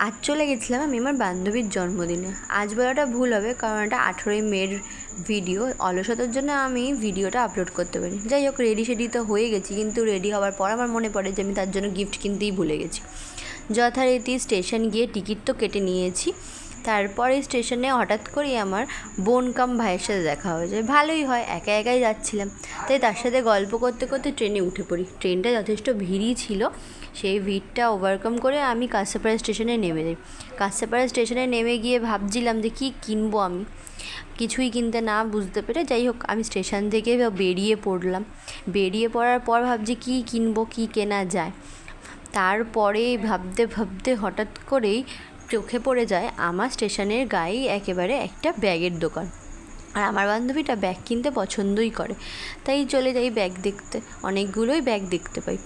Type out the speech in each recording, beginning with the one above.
আজ চলে গেছিলাম আমি আমার বান্ধবীর জন্মদিনে। আজ বলাটা ভুল হবে, কারণ এটা 18ই মের ভিডিও। অলসতার জন্য আমি ভিডিওটা আপলোড করতে পারি। যাই হোক, রেডি সেডি তো হয়ে গেছি, কিন্তু রেডি হওয়ার পর আমার মনে পড়ে যে আমি তার জন্য গিফট কিনতেই ভুলে গেছি। যথারীতি স্টেশন গিয়ে টিকিট তো কেটে নিয়েছি। তারপরে স্টেশনে হঠাৎ করেই আমার বোন কাম ভাইয়ের সাথে দেখা হয়ে যায়। ভালোই হয়, একা একাই যাচ্ছিলাম, তাই তার সাথে গল্প করতে করতে ট্রেনে উঠে পড়ি। ট্রেনটা যথেষ্ট ভিড়ই ছিল। সেই ভিড়টা ওভারকাম করে আমি কাঁচরাপাড়া স্টেশনে নেমে যাই। কাঁচরাপাড়া স্টেশনে নেমে গিয়ে ভাবছিলাম যে কী কিনবো আমি, কিছুই কিনতে না বুঝতে পেরে, যাই হোক আমি স্টেশন থেকে বেরিয়ে পড়লাম। বেরিয়ে পড়ার পর ভাবছি কী কিনবো, কী কেনা যায়। তারপরে ভাবতে ভাবতে হঠাৎ করেই চোখে পড়ে যায় আমার স্টেশনের গায়েই একেবারে একটা ব্যাগের দোকান। আর আমার বান্ধবীটা ব্যাগ কিনতে পছন্দই করে, তাই চলে যাই ব্যাগ দেখতে। অনেকগুলোই ব্যাগ দেখতে পাই।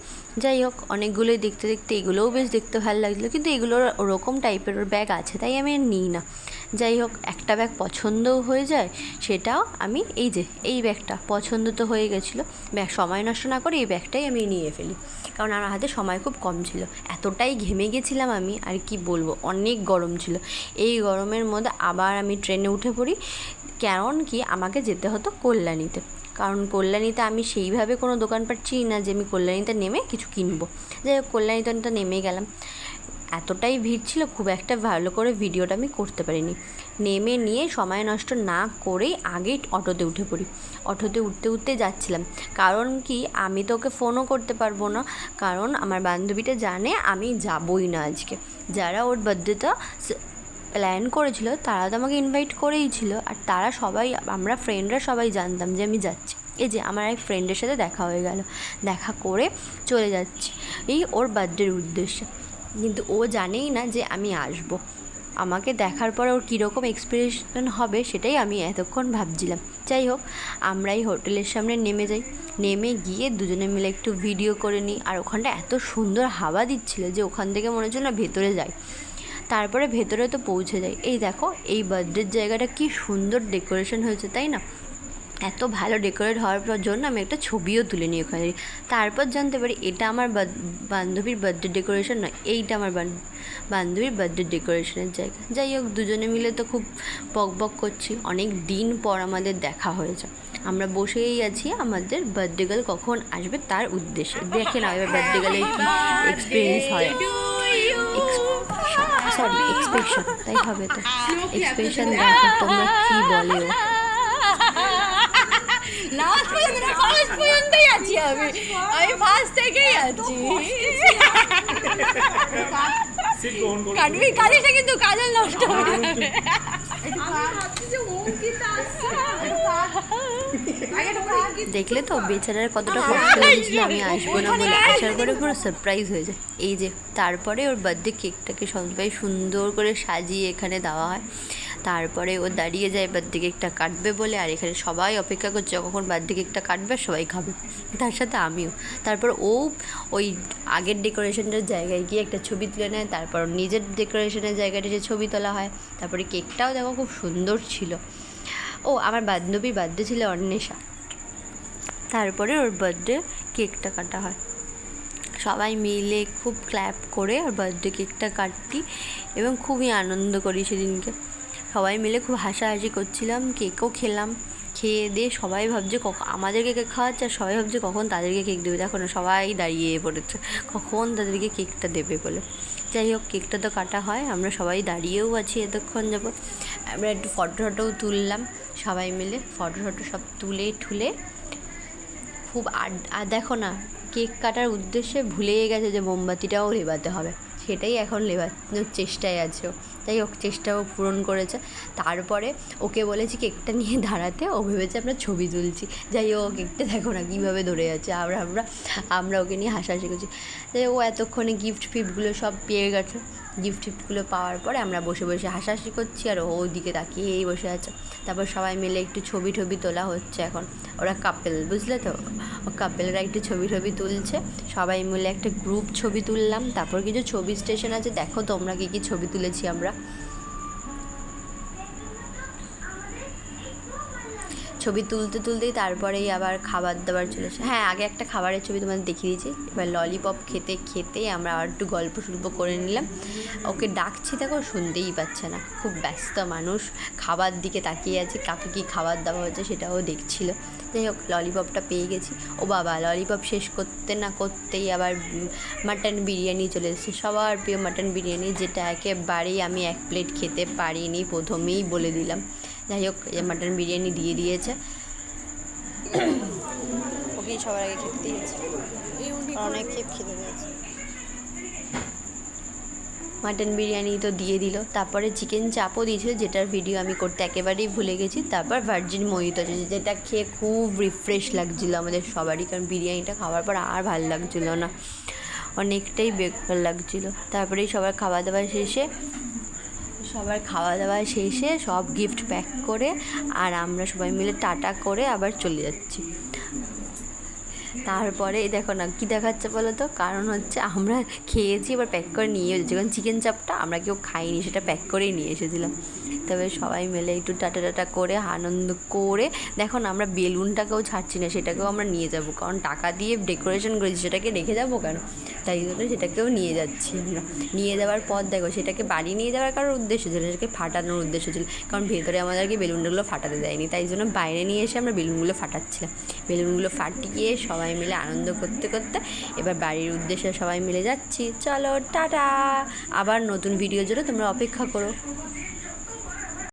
যাই হোক, অনেকগুলোই দেখতে দেখতে এগুলোও বেশ দেখতে ভালো লাগছিলো, কিন্তু এগুলোর ওরকম টাইপের ব্যাগ আছে, তাই আমি আর নিই না। যাই হোক, একটা ব্যাগ পছন্দও হয়ে যায়, সেটাও আমি এই ব্যাগটা পছন্দ তো হয়ে গেছিলো। সময় নষ্ট না করে এই ব্যাগটাই আমি নিয়ে ফেলি, কারণ আমার হাতে সময় খুব কম ছিল। এতটাই ঘেমে গেছিলাম আমি, আর কি বলবো, অনেক গরম ছিল। এই গরমের মধ্যে আবার আমি ট্রেনে উঠে পড়ি, কারণ কি আমাকে যেতে হতো কল্যাণীতে। কারণ কল্যাণীতে আমি সেইভাবে কোনো দোকানপাট চিনি না যে আমি কল্যাণীতে নেমে কিছু কিনবো। যাই হোক, কল্যাণীতে নেমে গেলাম। এতটাই ভিড় ছিল, খুব একটা ভালো করে ভিডিওটা আমি করতে পারিনি। নেমে নিয়ে সময় নষ্ট না করেই আগেই অটোতে উঠে পড়ি। অটোতে উঠতে উঠতে যাচ্ছিলাম, কারণ কি আমি তো ওকে ফোনও করতে পারবো না, কারণ আমার বান্ধবীটা জানে আমি যাবই না আজকে। যারা ওর বার্থডেটা প্ল্যান করেছিল তারা তো আমাকে ইনভাইট করেই ছিল, আর তারা সবাই, আমরা ফ্রেন্ডরা সবাই জানতাম যে আমি যাচ্ছি। এই যে আমার এক ফ্রেন্ডের সাথে দেখা হয়ে গেল, দেখা করে চলে যাচ্ছি এই ওর বার্থডের উদ্দেশ্যে। কিন্তু ও জানেই না যে আমি আসবো। আমাকে দেখার পর ওর কীরকম এক্সপিরিয়েশন হবে সেটাই আমি এতক্ষণ ভাবছিলাম। যাই হোক, আমরা এই হোটেলের সামনে নেমে যাই। নেমে গিয়ে দুজনে মিলে একটু ভিডিও করে নিই, আর ওখানটা এত সুন্দর হাওয়া দিচ্ছিল যে ওখান থেকে মনে হচ্ছে না ভেতরে যাই। তারপরে ভেতরে তো পৌঁছে যাই। এই দেখো, এই বার্থডের জায়গাটা কি সুন্দর ডেকোরেশন হয়েছে, তাই না? এত ভালো ডেকোরেট হওয়ার জন্য আমি একটা ছবিও তুলে নিই ওখানে। তারপর জানতে পারি এটা আমার বান্ধবীর বার্থডে ডেকোরেশন নয়, এইটা আমার বান্ধবীর বার্থডে ডেকোরেশনের জায়গা। যাই হোক, দুজনে মিলে তো খুব বক করছি। অনেক দিন পর আমাদের দেখা হয়েছে। আমরা বসেই আছি আমাদের বার্থডে গার্ল কখন আসবে তার উদ্দেশ্যে। দেখে না এবার বার্থডে গার্লের কি এক্সপিরিয়েন্স হয়, এক্সপ্রেশন, তাই হবে তো। এক্সপ্রেশন দেখো তোমরা কি বলে ও। লাস্ট পর্যন্ত না, ফার্স্ট পর্যন্তই আছি আমি ফার্স্ট থেকেই আছি। কাটবি কাজেটা, কিন্তু কাজল নষ্ট হবে। দেখলে তো বেচারার কতটা কষ্ট হয়েছিল আমি আসবো না বলে, আসার পরে পুরো সারপ্রাইজ হয়ে যায়। এই যে তারপরে ওর বার্থডে কেকটাকে সবাই সুন্দর করে সাজিয়ে এখানে দেওয়া হয়। তারপরে ও দাঁড়িয়ে যায় বার্থডে কেকটা কাটবে বলে, আর এখানে সবাই অপেক্ষা করছে কখন বার্থডে কেকটা কাটবে, সবাই খাবে, তার সাথে আমিও। তারপর ও ওই আগের ডেকোরেশনটার জায়গায় গিয়ে একটা ছবি তুলে নেয়, তারপর নিজের ডেকোরেশনের জায়গাটা যে ছবি তোলা হয়। তারপরে কেকটাও দেখো খুব সুন্দর ছিল। ও আমার বান্ধবীর বার্থডে ছিল অন্বেষা। তারপরে ওর বার্থডে কেকটা কাটা হয়, সবাই মিলে খুব ক্ল্যাপ করে ওর বার্থডে কেকটা কাটি এবং খুবই আনন্দ করি সেদিনকে। সবাই মিলে খুব হাসাহাসি করছিলাম, কেকও খেলাম। খেয়ে দিয়ে সবাই ভাবছে আমাদেরকে কেক খাওয়াচ্ছে, আর সবাই ভাবছে কখন তাদেরকে কেক দেবে। দেখো না, সবাই দাঁড়িয়ে পড়েছে কখন তাদেরকে কেকটা দেবে বলে। যাই হোক, কেকটা তো কাটা হয়, আমরা সবাই দাঁড়িয়েও আছি এতক্ষণ যাবত। আমরা একটু ফটোও তুললাম সবাই মিলে, ফটো সব তুলে ঠুলে খুব। আর দেখো না, কেক কাটার উদ্দেশ্যে ভুলেই গেছে যে মোমবাতিটাও লেবাতে হবে, সেটাই এখন লেবানোর চেষ্টায় আছে ও। যাই হোক, চেষ্টাও পূরণ করেছে। তারপরে ওকে বলেছি কেকটা নিয়ে দাঁড়াতে, ও ভেবেছে আমরা ছবি তুলছি। যাই হোক, কেকটা দেখো না কীভাবে ধরে যাচ্ছে, আমরা ওকে নিয়ে হাসাহাসি করছি। যাই ও এতক্ষণে গিফটগুলো সব পেয়ে গেছে। গিফটগুলো পাওয়ার পরে আমরা বসে বসে হাসাহাসি করছি, আর ও ওইদিকে তাকিয়েই বসে আছে। তারপর সবাই মিলে একটু ছবি তোলা হচ্ছে। এখন ওরা কাপেল, বুঝলে তো, কাপেলরা একটু ছবি তুলছে। সবাই মিলে একটা গ্রুপ ছবি তুললাম। তারপর কিছু ছবি স্টেশন আছে, দেখো তোমরা কী ছবি তুলেছি আমরা। ছবি তুলতে তুলতেই তারপরেই আবার খাবার দাবার চলে এসে, হ্যাঁ আগে একটা খাবারের ছবি তোমাদের দেখিয়ে দিয়েছি। এবার ললিপপ খেতে খেতেই আমরা আবার একটু গল্প সল্প করে নিলাম। ওকে ডাকছি দেখো শুনতেই পাচ্ছে না, খুব ব্যস্ত মানুষ, খাবার দিকে তাকিয়ে আছে, কাকে কী খাবার দেওয়া হচ্ছে সেটাও দেখছিল। যাই হোক ললিপপটা পেয়ে গেছি। ও বাবা, ললিপপ শেষ করতে না করতেই আবার মাটন বিরিয়ানি চলে এসেছে, সবার প্রিয় মাটন বিরিয়ানি, যেটা একেবারেই আমি এক প্লেট খেতে পারিনি, প্রথমেই বলে দিলাম। যাই হোক মাটন বিরিয়ানি দিয়ে দিয়েছে, ওকেই সবার আগে খেতে দিয়েছে, অনেক খেতে দিয়েছে। মাটন বিরিয়ানি তো দিয়ে দিল, তারপরে চিকেন চাপও দিয়েছিল, যেটার ভিডিও আমি করতে একেবারেই ভুলে গেছি। তারপর ভার্জিন মোহিতো, যেটা খেয়ে খুব রিফ্রেশ লাগছিলো আমাদের সবারই, কারণ বিরিয়ানিটা খাওয়ার পর আর ভালো লাগছিলো না, অনেকটাই বেকার লাগছিলো। তারপরেই সবার খাওয়া দাওয়া শেষে সব গিফট প্যাক করে আর আমরা সবাই মিলে টাটা করে আবার চলে যাচ্ছি। তারপরে দেখো না কী দেখাচ্ছে বলো তো, কারণ হচ্ছে আমরা খেয়েছি এবার প্যাক করে নিয়ে এসেছি, কারণ চিকেন চাপটা আমরা কেউ খাইনি, সেটা প্যাক করেই নিয়ে এসেছিলাম। তবে সবাই মিলে একটু টাটা টাটা করে আনন্দ করে, দেখো না আমরা বেলুনটাকেও ছাড়ছি না, সেটাকেও আমরা নিয়ে যাব, কারণ টাকা দিয়ে ডেকোরেশন করেছি, সেটাকে রেখে যাবো কেন, তাই জন্য সেটাকেও নিয়ে যাচ্ছি আমরা। নিয়ে যাওয়ার পর দেখো সেটাকে বাড়ি নিয়ে যাওয়ার কারোর উদ্দেশ্য ছিল, সেটাকে ফাটানোর উদ্দেশ্য ছিল, কারণ ভেতরে আমাদেরকে বেলুনগুলো ফাটাতে দেয়নি, তাই জন্য বাইরে নিয়ে এসে আমরা বেলুনগুলো ফাটাচ্ছিলাম। বেলুনগুলো ফাটিয়ে সবাই মিলে আনন্দ করতে করতে এবার বাড়ির উদ্দেশ্যে সবাই মিলে যাচ্ছি। চলো টাটা, আবার নতুন ভিডিওর জন্য তোমরা অপেক্ষা করো।